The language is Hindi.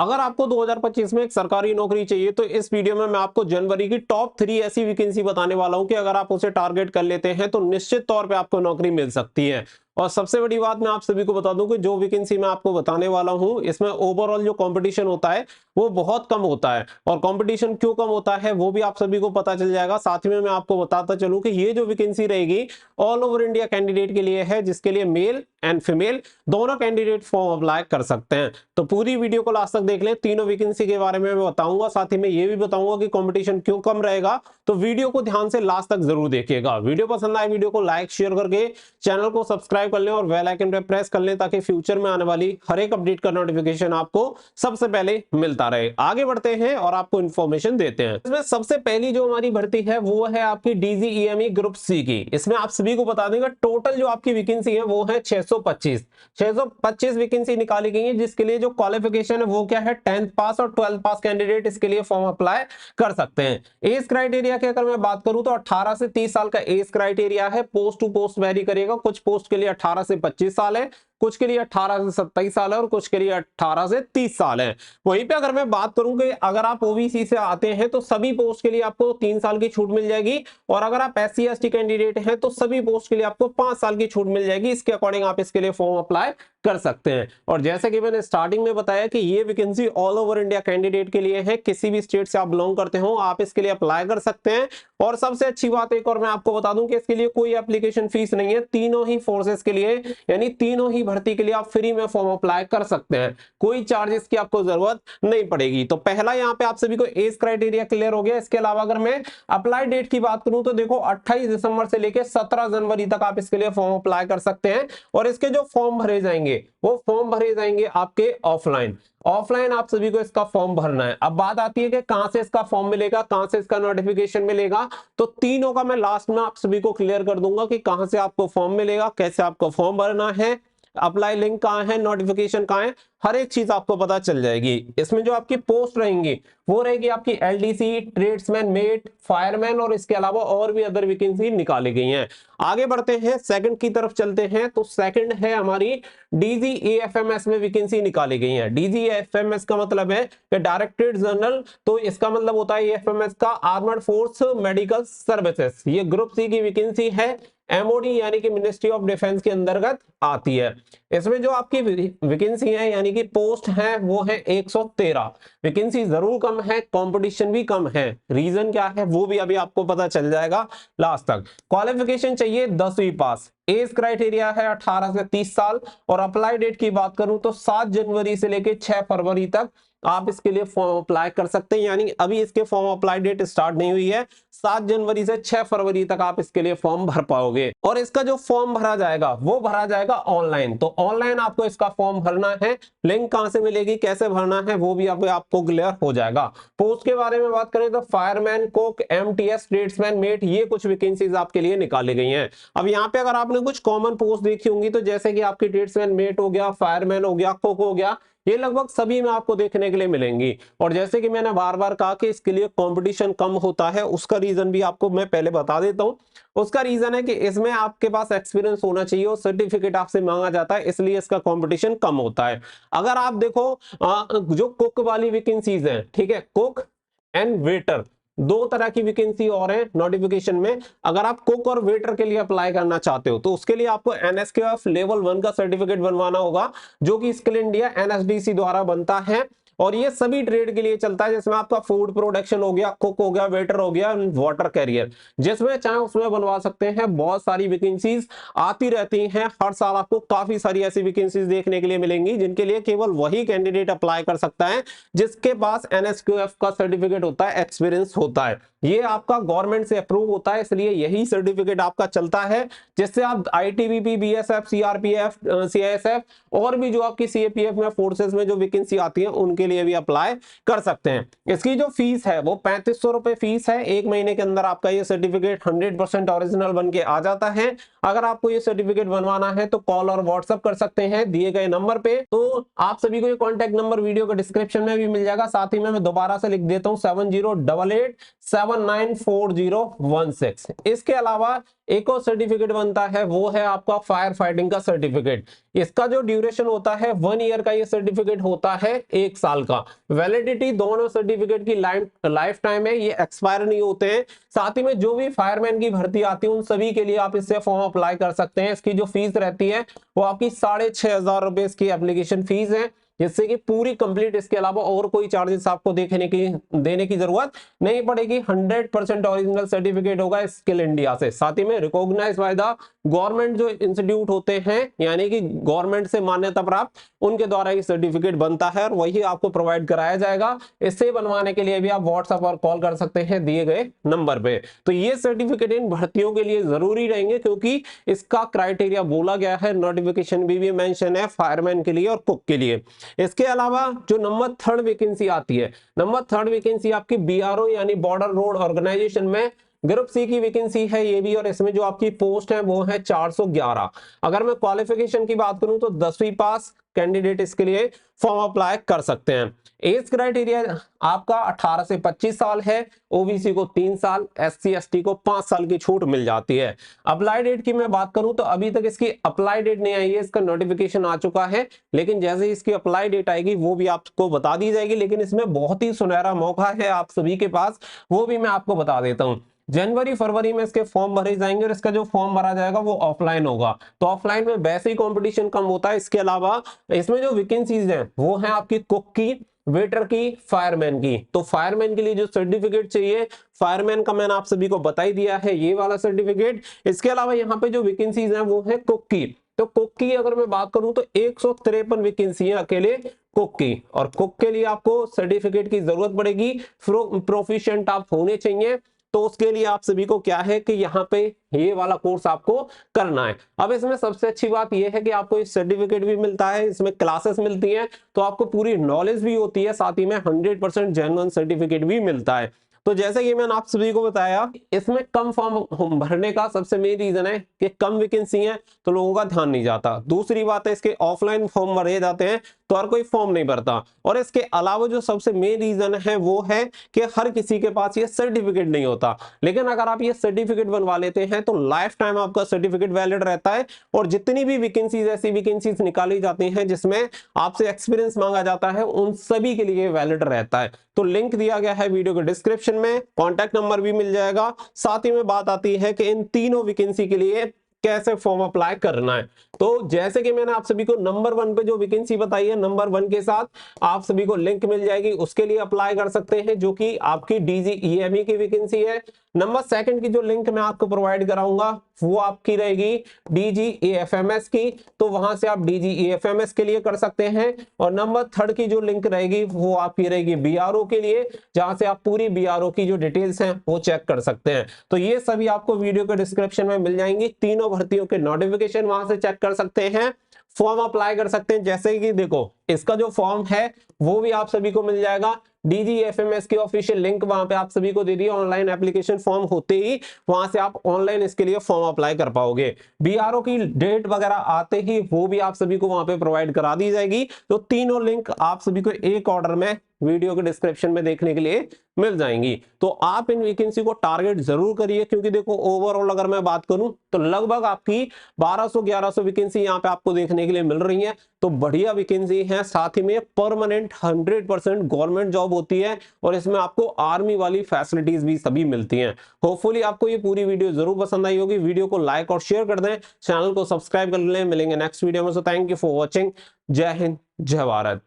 अगर आपको 2025 में एक सरकारी नौकरी चाहिए तो इस वीडियो में मैं आपको जनवरी की टॉप 3 ऐसी वैकेंसी बताने वाला हूं कि अगर आप उसे टारगेट कर लेते हैं तो निश्चित तौर पे आपको नौकरी मिल सकती है। और सबसे बड़ी बात मैं आप सभी को बता दूं कि जो वैकेंसी मैं आपको बताने वाला हूं इसमें ओवरऑल जो कंपटीशन होता है वो बहुत कम होता है। और कंपटीशन क्यों कम होता है वो भी आप सभी को पता चल जाएगा। साथ में मैं आपको बताता चलूं कि ये जो वैकेंसी रहेगी ऑल ओवर इंडिया कैंडिडेट के लिए है, जिसके लिए मेल एंड फीमेल दोनों कैंडिडेट फॉर्म अप्लाई कर सकते हैं। तो पूरी वीडियो को लास्ट तक देख लें, तीनों वैकेंसी के बारे में मैं बताऊंगा, साथ ही में ये भी बताऊंगा कि कंपटीशन क्यों कम रहेगा। तो वीडियो को ध्यान से लास्ट तक जरूर देखिएगा। वीडियो पसंद आए वीडियो को लाइक शेयर करके चैनल को सब्सक्राइब कर लें और बेल आइकन पे प्रेस कर लें ताकि फ्यूचर में आने वाली हर एक अपडेट का नोटिफिकेशन आपको सबसे पहले मिलता रहे। आगे बढ़ते हैं और आपको इन्फॉर्मेशन देते हैं। इसमें सबसे पहली जो हमारी भर्ती है वो है आपकी डीजीईएमई ग्रुप सी की। इसमें आप सभी को बता देंगे टोटल जो आपकी वैकेंसी है वो है 625 वैकेंसी निकाली गई है, जिसके लिए जो क्वालिफिकेशन है वो क्या है 10th पास और 12th पास कैंडिडेट इसके लिए फॉर्म अप्लाई कर सकते हैं। एज क्राइटेरिया की अगर मैं बात करूं तो 18 से 30 साल का एज क्राइटेरिया है। पोस्ट टू पोस्ट वेरी करेगा, कुछ पोस्ट के लिए 18 से 25 साल है, कुछ के लिए 18 से 27 साल है और कुछ के लिए 18 से 30 साल है। वहीं पे अगर मैं बात करूं कि अगर आप ओबीसी से आते हैं तो सभी पोस्ट के लिए आपको 3 साल की छूट मिल जाएगी, और अगर आप एससी एसटी कैंडिडेट हैं तो सभी पोस्ट के लिए आपको 5 साल की छूट मिल जाएगी। इसके अकॉर्डिंग आप इसके लिए फॉर्म अप्लाई कर सकते हैं। और जैसे कि मैंने स्टार्टिंग में बताया कि ये vacancy all over India candidate के लिए है, किसी भी स्टेट से आप बिलोंग करते हो आप इसके लिए अप्लाई कर सकते हैं। और सबसे अच्छी बात एक और मैं आपको बता दूं कि इसके लिए कोई एप्लीकेशन फीस नहीं है। तीनों ही फोर्सेस के लिए यानी तीनों ही भर्ती के लिए आप फ्री में फॉर्म अप्लाई कर सकते हैं, कोई चार्जेस की आपको जरूरत नहीं पड़ेगी। तो पहला यहाँ पे आप सभी को एज क्राइटेरिया क्लियर हो गया। इसके अलावा अगर मैं अप्लाई डेट की बात करूं तो देखो 28 दिसंबर से लेकर 17 जनवरी तक आप इसके लिए फॉर्म अप्लाई कर सकते हैं। और इसके जो फॉर्म भरे जाएंगे वो फॉर्म भरे जाएंगे आपके ऑफलाइन। ऑफलाइन आप सभी को इसका फॉर्म भरना है। अब बात आती है कि कहां से इसका फॉर्म मिलेगा, कहां से इसका नोटिफिकेशन मिलेगा। तो तीनों का मैं लास्ट में आप सभी को क्लियर कर दूंगा कि कहां से आपको फॉर्म मिलेगा, कैसे आपको फॉर्म भरना है, अप्लाई लिंक कहां है, नोटिफिकेशन कहां है, हर एक चीज आपको पता चल जाएगी। इसमें जो आपकी पोस्ट रहेंगी वो रहेगी आपकी एलडीसी, ट्रेड्समैन, मेट, फायरमैन और इसके अलावा और भी अदर वैकेंसी निकाली गई हैं। आगे बढ़ते हैं, सेकंड की तरफ चलते हैं। तो सेकंड है हमारी डीजीएफएमएस में वैकेंसी निकाली गई है। डीजीएफएमएस का मतलब है कि डायरेक्टरेट जनरल, तो इसका मतलब होता है एफएमएस का आर्मर्ड फोर्स मेडिकल सर्विसेज। ये ग्रुप सी की वैकेंसी है, एमओडी यानी कि मिनिस्ट्री ऑफ डिफेंस के अंतर्गत आती है। इसमें जो आपकी वैकेंसी है यानी कि पोस्ट है वो है 113। वैकेंसी जरूर कम है, कंपटीशन भी कम है। रीजन क्या है वो भी अभी आपको पता चल जाएगा लास्ट तक। क्वालिफिकेशन चाहिए 10वीं पास, एज क्राइटेरिया है 18 से 30 साल। और अप्लाई डेट की बात करूं तो 7 जनवरी से लेकर 6 फरवरी तक आप इसके लिए फॉर्म अप्लाई कर सकते हैं। यानी अभी इसके फॉर्म अप्लाई डेट स्टार्ट नहीं हुई है, 7 जनवरी से 6 फरवरी तक आप इसके लिए फॉर्म भर पाओगे। और इसका जो फॉर्म भरा जाएगा वो भरा जाएगा ऑनलाइन। तो ऑनलाइन आपको इसका फॉर्म भरना है, लिंक कहां से मिलेगी, कैसे भरना है वो भी आपको क्लियर हो जाएगा। पोस्ट के बारे में बात करें तो fireman, cook, MTS, tradesman, mate, ये कुछ वैकेंसीज आपके लिए निकाली गई हैं। अब यहाँ पे अगर आपने कुछ कॉमन पोस्ट देखी होंगी तो जैसे कि आपकी ट्रेड्समैन, मेट हो गया, फायरमैन हो गया, कुक हो गया, ये लगभग सभी में आपको देखने के लिए मिलेंगी। और जैसे कि मैंने बार बार कहा कि इसके लिए कंपटीशन कम होता है, उसका रीजन भी आपको मैं पहले बता देता हूं। उसका रीजन है कि इसमें आपके पास एक्सपीरियंस होना चाहिए और सर्टिफिकेट आपसे मांगा जाता है, इसलिए इसका कंपटीशन कम होता है। अगर आप देखो जो कुक वाली वैकेंसीज हैं, ठीक है, कुक एंड वेटर, दो तरह की वैकेंसी और है नोटिफिकेशन में। अगर आप कुक और वेटर के लिए अप्लाई करना चाहते हो तो उसके लिए आपको एनएसक्यूएफ लेवल 1 का सर्टिफिकेट बनवाना होगा, जो कि स्किल इंडिया एनएसडीसी द्वारा बनता है। और ये सभी ट्रेड के लिए चलता है, जिसमें आपका फूड प्रोडक्शन हो गया, कुक हो गया, वेटर हो गया, वाटर कैरियर, जिसमें चाहे उसमें बनवा सकते हैं। बहुत सारी वैकेंसीज आती रहती हैं, हर साल आपको काफी सारी ऐसी वैकेंसीज देखने के लिए मिलेंगी जिनके लिए केवल वही कैंडिडेट अप्लाई कर सकता है जिसके पास एनएसक्यूएफ का सर्टिफिकेट होता है, एक्सपीरियंस होता है। ये आपका गवर्नमेंट से अप्रूव होता है, इसलिए यही सर्टिफिकेट आपका चलता है, जिससे आप आईटीबीपी, बीएसएफ, सीआरपीएफ, सीआईएसएफ और भी जो आपकी सीएपीएफ में फोर्सेस में जो वैकेंसी आती है उनके लिए भी अप्लाई कर सकते हैं। इसकी जो फीस है वो 3500 रुपए फीस है। एक महीने के अंदर आपका ये सर्टिफिकेट 100% ओरिजिनल बन के आ जाता है। अगर आपको ये सर्टिफिकेट बनवाना है तो कॉल और व्हाट्सएप कर सकते हैं दिए गए नंबर पे। तो आप सभी को ये कॉन्टैक्ट नंबर वीडियो के डिस्क्रिप्शन में भी मिल जाएगा। साथ ही में मैं दोबारा से लिख देता हूँ 7088794016। इसके अलावा एक और सर्टिफिकेट बनता है, वो है आपका फायर फाइटिंग का सर्टिफिकेट। इसका जो ड्यूरेशन होता है 1 ईयर का, ये सर्टिफिकेट होता है 1 साल का। वैलिडिटी दोनों सर्टिफिकेट की लाइफ टाइम है, ये एक्सपायर नहीं होते हैं। साथ ही में जो भी फायरमैन की भर्ती आती है उन सभी के लिए आप इससे फॉर्म अप्लाई कर सकते हैं। इसकी जो फीस रहती है वो आपकी 6,500 रुपए इसकी एप्लीकेशन फीस है, जिससे कि पूरी कंप्लीट, इसके अलावा और कोई चार्जेस आपको देने की जरूरत नहीं पड़ेगी। 100% ओरिजिनल सर्टिफिकेट होगा स्किल इंडिया से। साथ ही में रिकॉग्नाइज बाय द गवर्नमेंट जो इंस्टीट्यूट होते हैं, यानी कि गवर्नमेंट से मान्यता प्राप्त, उनके द्वारा ये सर्टिफिकेट बनता है और वही आपको प्रोवाइड कराया जाएगा। इससे बनवाने के लिए भी आप व्हाट्सएप और कॉल कर सकते हैं दिए गए नंबर पे। तो ये सर्टिफिकेट इन भर्तियों के लिए जरूरी रहेंगे, क्योंकि इसका क्राइटेरिया बोला गया है, नोटिफिकेशन भी मेंशन है फायरमैन के लिए और कुक के लिए। इसके अलावा जो नंबर 3 वैकेंसी आती है, नंबर 3 वैकेंसी आपकी बीआरओ यानी बॉर्डर रोड ऑर्गेनाइजेशन में ग्रुप सी की वैकेंसी है ये भी, और इसमें जो आपकी पोस्ट है वो है 411। अगर मैं क्वालिफिकेशन की बात करूं तो 10वीं पास कैंडिडेट इसके लिए फॉर्म अप्लाई कर सकते हैं। एज क्राइटेरिया आपका 18 से 25 साल है, ओबीसी को 3 साल, एससी एसटी को 5 साल की छूट मिल जाती है। अप्लाई डेट की मैं बात करूं तो अभी तक इसकी अप्लाई डेट नहीं आई है, इसका नोटिफिकेशन आ चुका है, लेकिन जैसे ही इसकी अप्लाई डेट आएगी वो भी आपको बता दी जाएगी। लेकिन इसमें बहुत ही सुनहरा मौका है आप सभी के पास, वो भी मैं आपको बता देता हूं। जनवरी फरवरी में इसके फॉर्म भरे जाएंगे और इसका जो फॉर्म भरा जाएगा वो ऑफलाइन होगा। तो ऑफलाइन में वैसे ही कंपटीशन कम होता है। इसके अलावा इसमें जो वैकेंसीज हैं वो है आपकी कुक की, वेटर की, फायरमैन की। तो फायरमैन के लिए जो सर्टिफिकेट चाहिए, फायरमैन का मैंने आप सभी को बता ही दिया है, ये वाला सर्टिफिकेट। इसके अलावा यहाँ पे जो वैकेंसीज हैं वो है कुक की। तो कुक की अगर मैं बात करूं तो 153 वैकेंसी है अकेले कुक की, और कुक के लिए आपको सर्टिफिकेट की जरूरत पड़ेगी, प्रोफिशिएंट आप होने चाहिए। तो उसके लिए आप सभी को क्या है कि यहाँ पे ये वाला कोर्स आपको करना है। अब इसमें सबसे अच्छी बात यह है कि आपको इस सर्टिफिकेट भी मिलता है, इसमें क्लासेस मिलती हैं, तो आपको पूरी नॉलेज भी होती है, साथ ही में 100% जेन्युइन सर्टिफिकेट भी मिलता है। तो जैसे कि मैंने आप सभी को बताया, इसमें कम फॉर्म भरने का सबसे मेन रीजन है कि कम वैकेंसी है तो लोगों का ध्यान नहीं जाता। दूसरी बात है इसके ऑफलाइन फॉर्म भरे जाते हैं तो हर कोई फॉर्म नहीं भरता। और इसके अलावा जो सबसे मेन रीजन है वो है कि हर किसी के पास ये सर्टिफिकेट नहीं होता। लेकिन अगर आप ये सर्टिफिकेट बनवा लेते हैं तो लाइफ टाइम आपका सर्टिफिकेट वैलिड रहता है। और जितनी भी वैकेंसीज, ऐसी वैकेंसीज निकाली जाती हैं जिसमें आपसे एक्सपीरियंस मांगा जाता है, उन सभी के लिए वैलिड रहता है। तो लिंक दिया गया है वीडियो के डिस्क्रिप्शन में, कॉन्टैक्ट नंबर भी मिल जाएगा। साथ ही में बात आती है कि इन तीनों वैकेंसी के लिए कैसे फॉर्म अप्लाई करना है। तो जैसे कि मैंने आप सभी को नंबर 1 पे जो वैकेंसी बताई है, नंबर 1 के साथ आप सभी को लिंक मिल जाएगी, उसके लिए अप्लाई कर सकते हैं, जो कि आपकी DGEME की वैकेंसी है। नंबर 2 की जो लिंक मैं आपको प्रोवाइड कराऊंगा वो आपकी रहेगी DGAFMS की, तो वहां से आप DGAFMS के लिए कर सकते हैं। और नंबर 3 की जो लिंक रहेगी वो आपकी रहेगी BRO के लिए, जहां से आप पूरी BRO की जो डिटेल्स हैं वो चेक कर सकते हैं। तो ये सभी आपको वीडियो के डिस्क्रिप्शन में मिल जाएंगी। तीनों भर्तियों के नोटिफिकेशन वहां से चेक कर सकते हैं, फॉर्म अप्लाई कर सकते हैं। जैसे कि देखो, इसका जो फॉर्म है वो भी आप सभी को मिल जाएगा। DGFMS की ऑफिशियल लिंक वहां पे आप सभी को दे दी है। ऑनलाइन एप्लीकेशन फॉर्म होते ही वहां से आप ऑनलाइन इसके लिए फॉर्म अप्लाई कर पाओगे। BRO की डेट वगैरह आते ही वो भी आप सभी को वहां पे प्रोवाइड करा दी जाएगी। तो तीनों लिंक आप सभी को एक ऑर्डर में वीडियो के डिस्क्रिप्शन में देखने के लिए मिल जाएंगी। तो आप इन वैकेंसी को टारगेट जरूर करिए, क्योंकि देखो ओवरऑल अगर मैं बात करूं तो लगभग आपकी 1200-1100 वैकेंसी यहाँ पे आपको देखने के लिए मिल रही है। तो बढ़िया वैकेंसी है। साथ ही में परमानेंट 100% गवर्नमेंट जॉब होती है, और इसमें आपको आर्मी वाली फैसिलिटीज भी सभी मिलती हैं। होपफुली आपको ये पूरी वीडियो जरूर पसंद आई होगी। वीडियो को लाइक और शेयर कर दें, चैनल को सब्सक्राइब कर लें। मिलेंगे नेक्स्ट वीडियो में। So thank you for watching. जय हिंद, जय भारत।